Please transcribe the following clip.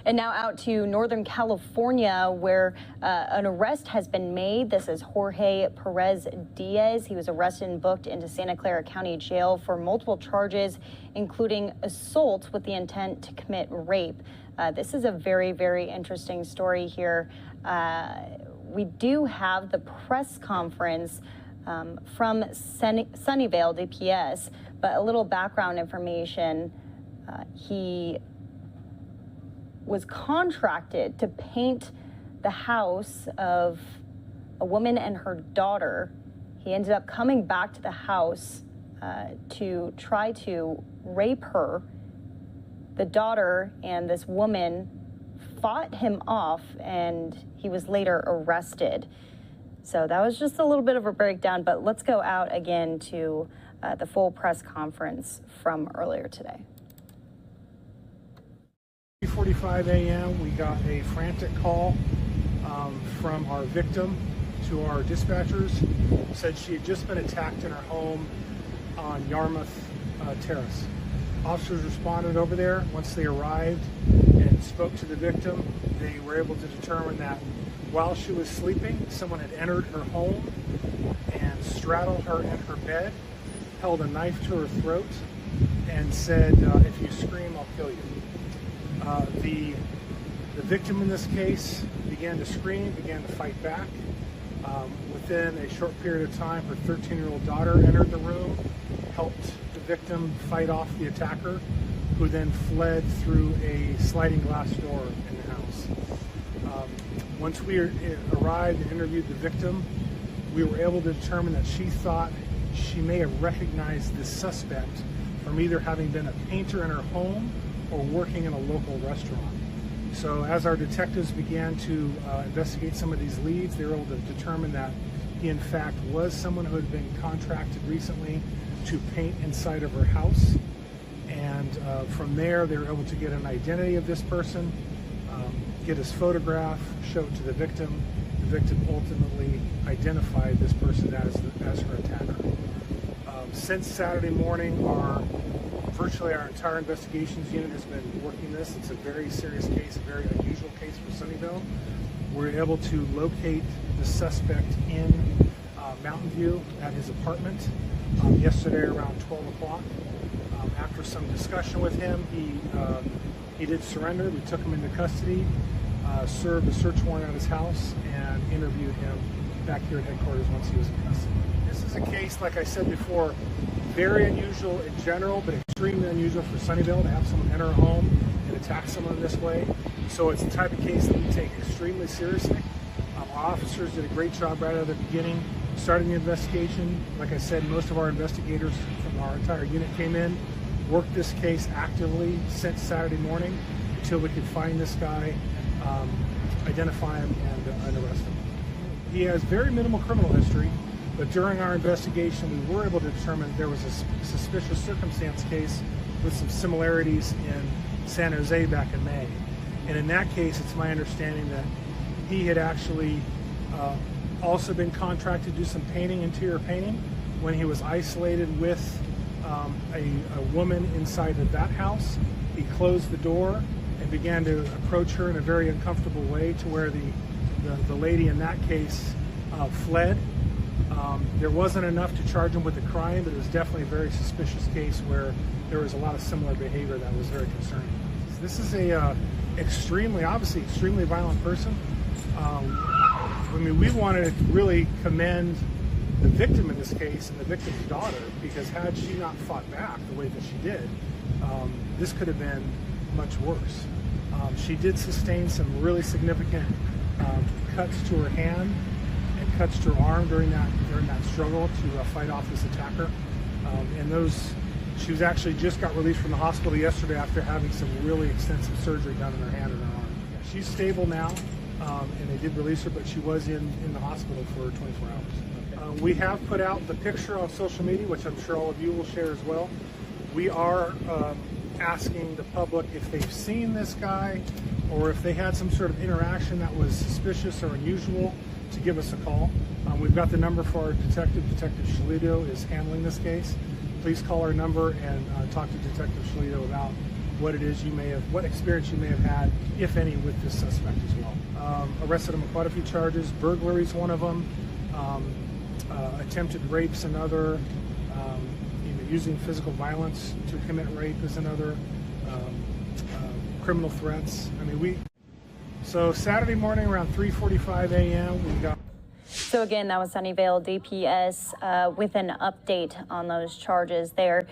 And now out to Northern California, where an arrest has been made. This is Jorge Diaz. He was arrested and booked into Santa Clara County Jail for multiple charges, including assault with the intent to commit rape. This is a very, very interesting story here. We do have the press conference from Sunnyvale DPS, but a little background information. He was contracted to paint the house of a woman and her daughter. He ended up coming back to the house to try to rape her. The daughter and this woman fought him off, and he was later arrested. So that was just a little bit of a breakdown, but let's go out again to the full press conference from earlier today. 3:45 a.m. we got a frantic call from our victim to our dispatchers. Said she had just been attacked in her home on Yarmouth Terrace. Officers responded over there. Once they arrived and spoke to the victim, they were able to determine that while she was sleeping, someone had entered her home and straddled her in her bed, held a knife to her throat, and said, if you scream, I'll kill you. The victim in this case began to scream, began to fight back. Within a short period of time, her 13-year-old daughter entered the room, helped the victim fight off the attacker, who then fled through a sliding glass door in the house. Once we arrived and interviewed the victim, we were able to determine that she thought she may have recognized the suspect from either having been a painter in her home or working in a local restaurant. So as our detectives began to investigate some of these leads, they were able to determine that he in fact was someone who had been contracted recently to paint inside of her house. And from there, they were able to get an identity of this person, get his photograph, show it to the victim. The victim ultimately identified this person as her attacker. Since Saturday morning, virtually our entire investigations unit has been working this. It's a very serious case, a very unusual case for Sunnyvale. We're able to locate the suspect in Mountain View at his apartment yesterday around 12 o'clock. After some discussion with him, he did surrender. We took him into custody, served a search warrant at his house, and interviewed him back here at headquarters once he was in custody. This is a case, like I said before, very unusual in general, but extremely unusual for Sunnyvale to have someone enter a home and attack someone this way. So it's the type of case that we take extremely seriously. Our officers did a great job right out of the beginning, starting the investigation. Like I said, most of our investigators from our entire unit came in, worked this case actively since Saturday morning until we could find this guy, identify him, and arrest him. He has very minimal criminal history, but during our investigation, we were able to determine there was a suspicious circumstance case with some similarities in San Jose back in May. And in that case, it's my understanding that he had actually also been contracted to do some painting, interior painting, when he was isolated with a woman inside of that house. He closed the door and began to approach her in a very uncomfortable way to where the lady in that case fled. There wasn't enough to charge him with a crime, but it was definitely a very suspicious case where there was a lot of similar behavior that was very concerning. This is a obviously extremely violent person. I mean, we wanted to really commend the victim in this case and the victim's daughter, because had she not fought back the way that she did, this could have been much worse. She did sustain some really significant cuts to her hand and cuts to her arm during that struggle to fight off this attacker. She was actually just got released from the hospital yesterday after having some really extensive surgery done in her hand and her arm. Yeah, she's stable now, and they did release her, but she was in the hospital for 24 hours. We have put out the picture on social media, which I'm sure all of you will share as well. We are asking the public if they've seen this guy or if they had some sort of interaction that was suspicious or unusual, to give us a call. We've got the number for our detective. Detective Shalito is handling this case. Please call our number and talk to Detective Shalito about what it is what experience you may have had, if any, with this suspect as well. Arrested him on quite a few charges. Burglary is one of them. Attempted rape's another. Using physical violence to commit rape is another. Criminal threats. So Saturday morning around 3:45 a.m. we got. So again, that was Sunnyvale DPS with an update on those charges there.